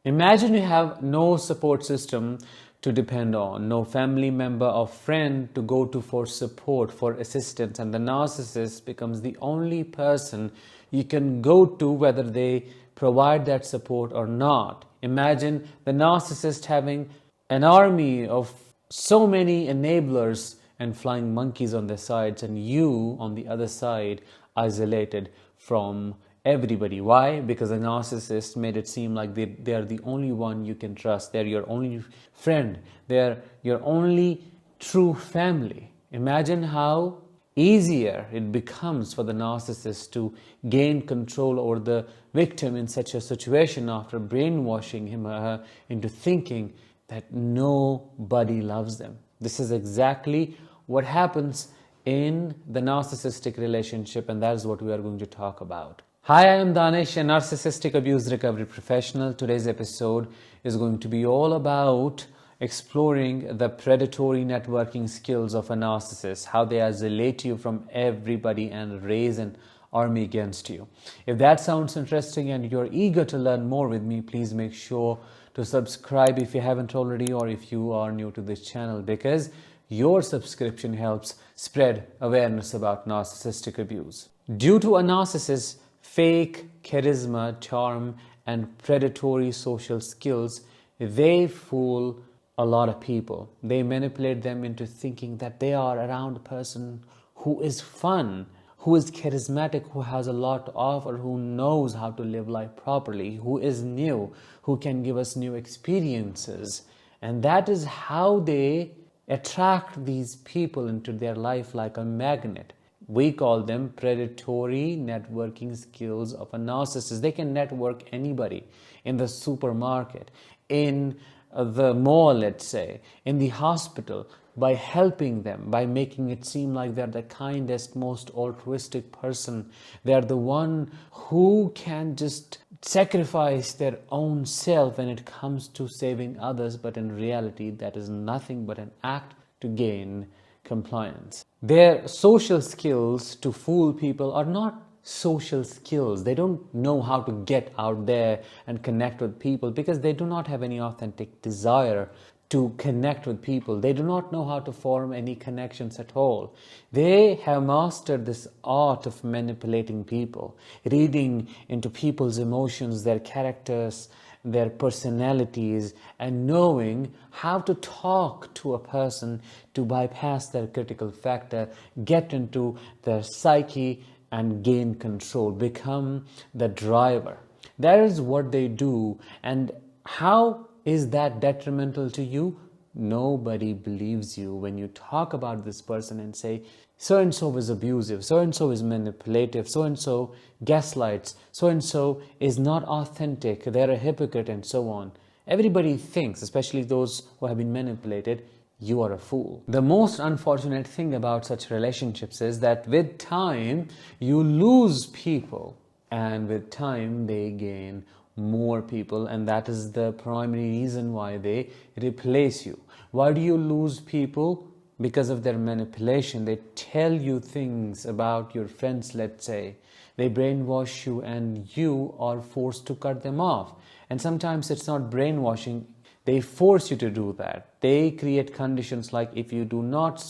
Imagine you have no support system to depend on, no family member or friend to go to for support, for assistance, and the narcissist becomes the only person you can go to whether they provide that support or not. Imagine the narcissist having an army of so many enablers and flying monkeys on their sides, and you on the other side, isolated from everybody. Why? Because a narcissist made it seem like they are the only one you can trust. They're your only friend. They're your only true family. Imagine how easier it becomes for the narcissist to gain control over the victim in such a situation after brainwashing him or her into thinking that nobody loves them. This is exactly what happens in the narcissistic relationship, and that is what we are going to talk about. Hi, I am Danish, a narcissistic abuse recovery professional. Today's episode is going to be all about exploring the predatory networking skills of a narcissist, how they isolate you from everybody and raise an army against you. If that sounds interesting and you're eager to learn more with me, please make sure to subscribe if you haven't already, or if you are new to this channel, because your subscription helps spread awareness about narcissistic abuse. Due to a narcissist's fake charisma, charm, and predatory social skills, they fool a lot of people. They manipulate them into thinking that they are around a person who is fun, who is charismatic, who has a lot to offer, who knows how to live life properly, who is new, who can give us new experiences. And that is how they attract these people into their life like a magnet. We call them predatory networking skills of a narcissist. They can network anybody in the supermarket, in the mall, let's say, in the hospital, by helping them, by making it seem like they're the kindest, most altruistic person. They're the one who can just sacrifice their own self when it comes to saving others, but in reality, that is nothing but an act to gain compliance. Their social skills to fool people are not social skills. They don't know how to get out there and connect with people because they do not have any authentic desire to connect with people. They do not know how to form any connections at all. They have mastered this art of manipulating people, reading into people's emotions, their characters, their personalities, and knowing how to talk to a person to bypass their critical factor, get into their psyche and gain control, become the driver. That is what they do. And how is that detrimental to you? Nobody believes you when you talk about this person and say, so-and-so is abusive, so-and-so is manipulative, so-and-so gaslights, so-and-so is not authentic, they're a hypocrite, and so on. Everybody thinks, especially those who have been manipulated, you are a fool. The most unfortunate thing about such relationships is that with time, you lose people, and with time, they gain more people, and that is the primary reason why they replace you. Why do you lose people? Because of their manipulation. They tell you things about your friends, let's say. They brainwash you and you are forced to cut them off. And sometimes it's not brainwashing. They force you to do that. They create conditions like, if you do not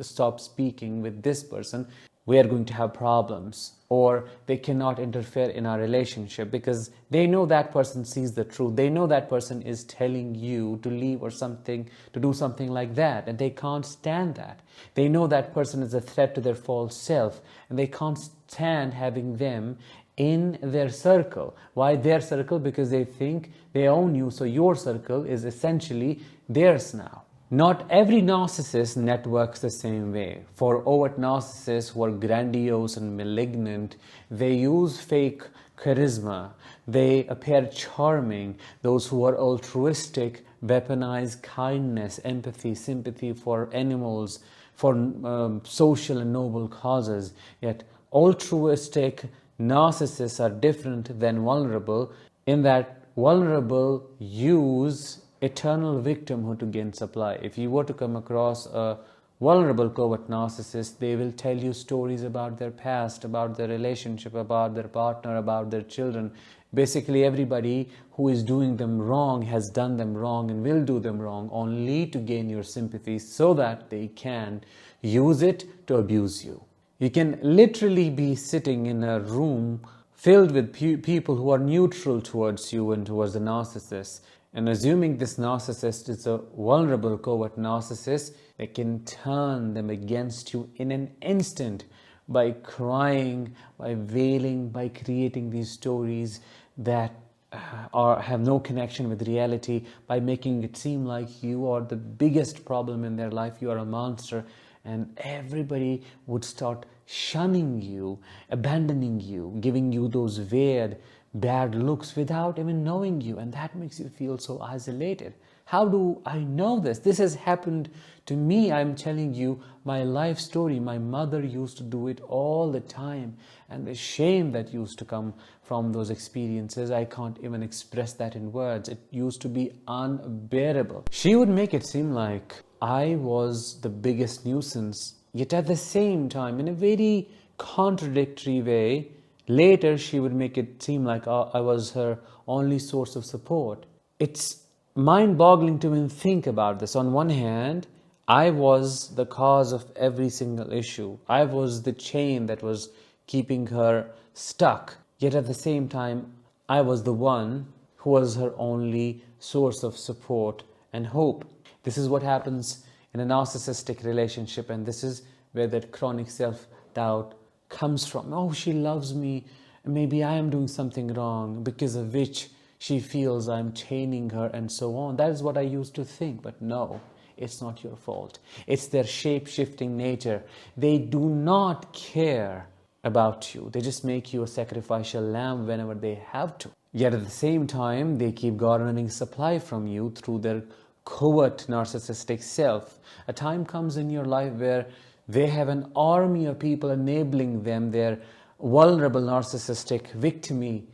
stop speaking with this person, we are going to have problems, or they cannot interfere in our relationship, because they know that person sees the truth. They know that person is telling you to leave or something, to do something like that, and they can't stand that. They know that person is a threat to their false self, and they can't stand having them in their circle. Why their circle? Because they think they own you, so your circle is essentially theirs now. Not every narcissist networks the same way. For overt narcissists who are grandiose and malignant, they use fake charisma. They appear charming. Those who are altruistic weaponize kindness, empathy, sympathy for animals, for social and noble causes. Yet altruistic narcissists are different than vulnerable, in that vulnerable use eternal victimhood to gain supply. If you were to come across a vulnerable covert narcissist, they will tell you stories about their past, about their relationship, about their partner, about their children, Basically, everybody who is doing them wrong has done them wrong and will do them wrong only to gain your sympathy so that they can use it to abuse you. You can literally be sitting in a room filled with people who are neutral towards you and towards the narcissist. And assuming this narcissist is a vulnerable, covert narcissist, they can turn them against you in an instant by crying, by wailing, by creating these stories that have no connection with reality, by making it seem like you are the biggest problem in their life, you are a monster, and everybody would start shunning you, abandoning you, giving you those weird, bad looks without even knowing you, and that makes you feel so isolated. How do I know this? This has happened to me. I'm telling you my life story. My mother used to do it all the time, and the shame that used to come from those experiences, I can't even express that in words. It used to be unbearable. She would make it seem like I was the biggest nuisance, yet at the same time, in a very contradictory way, later she would make it seem like I was her only source of support. It's mind-boggling to even think about this. On one hand, I was the cause of every single issue. I was the chain that was keeping her stuck. Yet at the same time, I was the one who was her only source of support and hope. This is what happens in a narcissistic relationship, and this is where that chronic self-doubt comes from. Oh, she loves me. Maybe I am doing something wrong, because of which she feels I'm chaining her and so on. That is what I used to think, but no, it's not your fault. It's their shape-shifting nature. They do not care about you. They just make you a sacrificial lamb whenever they have to. Yet at the same time, they keep garnering supply from you through their covert narcissistic self. A time comes in your life where they have an army of people enabling them, their vulnerable narcissistic victim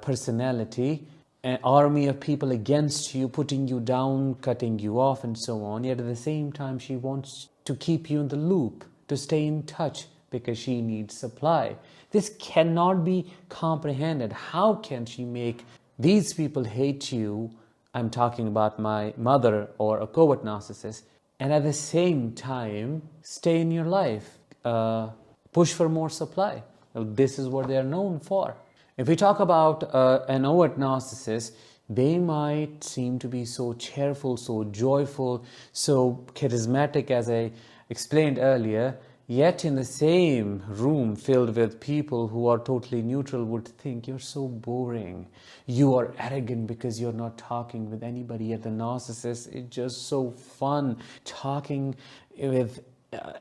personality, an army of people against you, putting you down, cutting you off, and so on. Yet at the same time, she wants to keep you in the loop, to stay in touch, because she needs supply. This cannot be comprehended. How can she make these people hate you? I'm talking about my mother or a covert narcissist, and at the same time stay in your life, push for more supply. Well, this is what they are known for. If we talk about an overt narcissist, they might seem to be so cheerful, so joyful, so charismatic, as I explained earlier, yet in the same room filled with people who are totally neutral would think you're so boring. You are arrogant because you're not talking with anybody. Yet the narcissist is just so fun, talking with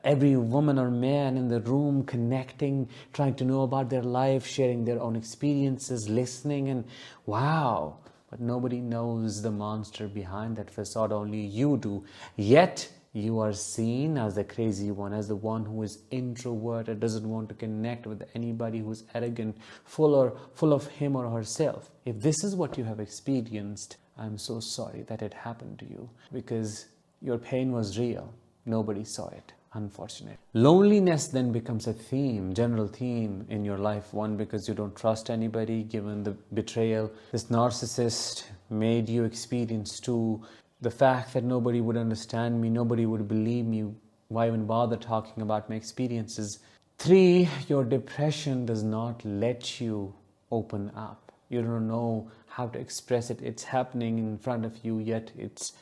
every woman or man in the room, connecting, trying to know about their life, sharing their own experiences, listening, and wow. But nobody knows the monster behind that facade, only you do. Yet you are seen as the crazy one, as the one who is introverted, doesn't want to connect with anybody, who's arrogant, full of him or herself. If this is what you have experienced, I'm so sorry that it happened to you, because your pain was real. Nobody saw it, unfortunately. Loneliness then becomes a theme, general theme in your life. One, because you don't trust anybody, given the betrayal this narcissist made you experience. Two, the fact that nobody would understand me, nobody would believe me, why even bother talking about my experiences? Three, your depression does not let you open up. You don't know how to express it. It's happening in front of you, yet it's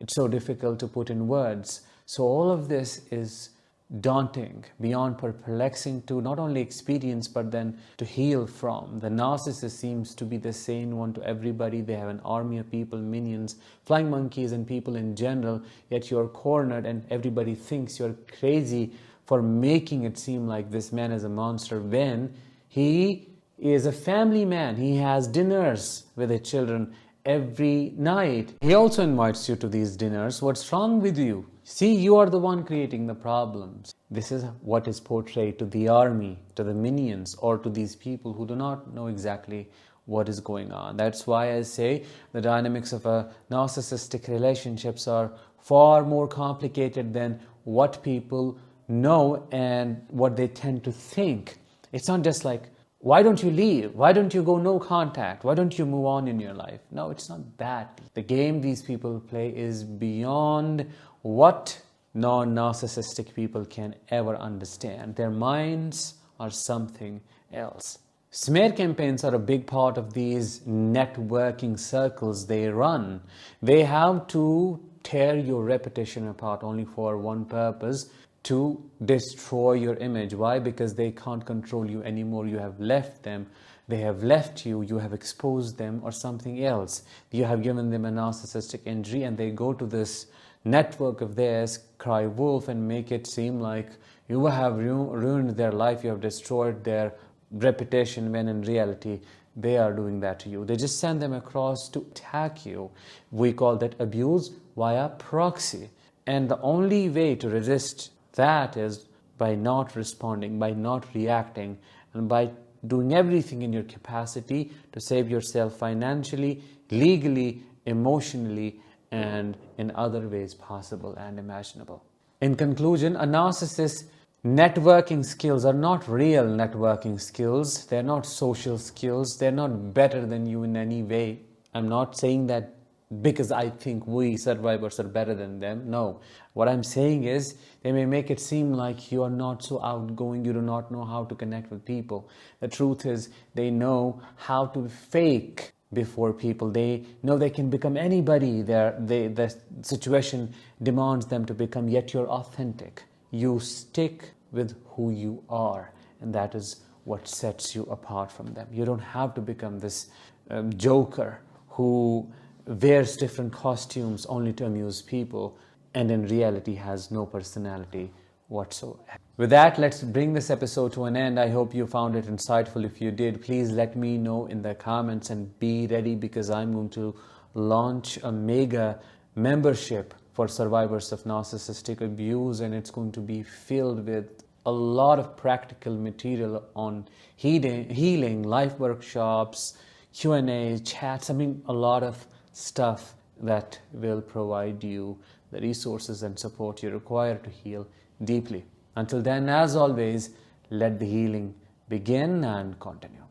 so difficult to put in words. So all of this is daunting, beyond perplexing to not only experience but then to heal from. The narcissist seems to be the sane one to everybody. They have an army of people, minions, flying monkeys, and people in general, yet you're cornered and everybody thinks you're crazy for making it seem like this man is a monster, when he is a family man. He has dinners with his children every night. He also invites you to these dinners. What's wrong with you? See, you are the one creating the problems. This is what is portrayed to the army, to the minions, or to these people who do not know exactly what is going on. That's why I say the dynamics of a narcissistic relationships are far more complicated than what people know and what they tend to think. It's not just like Why don't you leave? Why don't you go no contact? Why don't you move on in your life? No, it's not that. The game these people play is beyond what non-narcissistic people can ever understand. Their minds are something else. Smear campaigns are a big part of these networking circles they run. They have to tear your reputation apart only for one purpose: to destroy your image. Why? Because they can't control you anymore. You have left them. They have left you. You have exposed them, or something else. You have given them a narcissistic injury, and they go to this network of theirs, cry wolf, and make it seem like you have ruined their life. You have destroyed their reputation, when in reality they are doing that to you. They just send them across to attack you. We call that abuse via proxy. And the only way to resist that is by not responding, by not reacting, and by doing everything in your capacity to save yourself financially, legally, emotionally, and in other ways possible and imaginable. In conclusion, a narcissist's networking skills are not real networking skills. They're not social skills. They're not better than you in any way. I'm not saying that because I think we survivors are better than them. No. What I'm saying is, they may make it seem like you are not so outgoing, you do not know how to connect with people. The truth is, they know how to fake before people. They know they can become anybody. The situation demands them to become, yet you're authentic. You stick with who you are, and that is what sets you apart from them. You don't have to become this joker who wears different costumes only to amuse people, and in reality has no personality whatsoever. With that, let's bring this episode to an end. I hope you found it insightful. If you did, please let me know in the comments, and be ready, because I'm going to launch a mega membership for survivors of narcissistic abuse, and it's going to be filled with a lot of practical material on healing, life workshops, Q&A, chats. I mean, a lot of stuff that will provide you the resources and support you require to heal deeply. Until then, as always, let the healing begin and continue.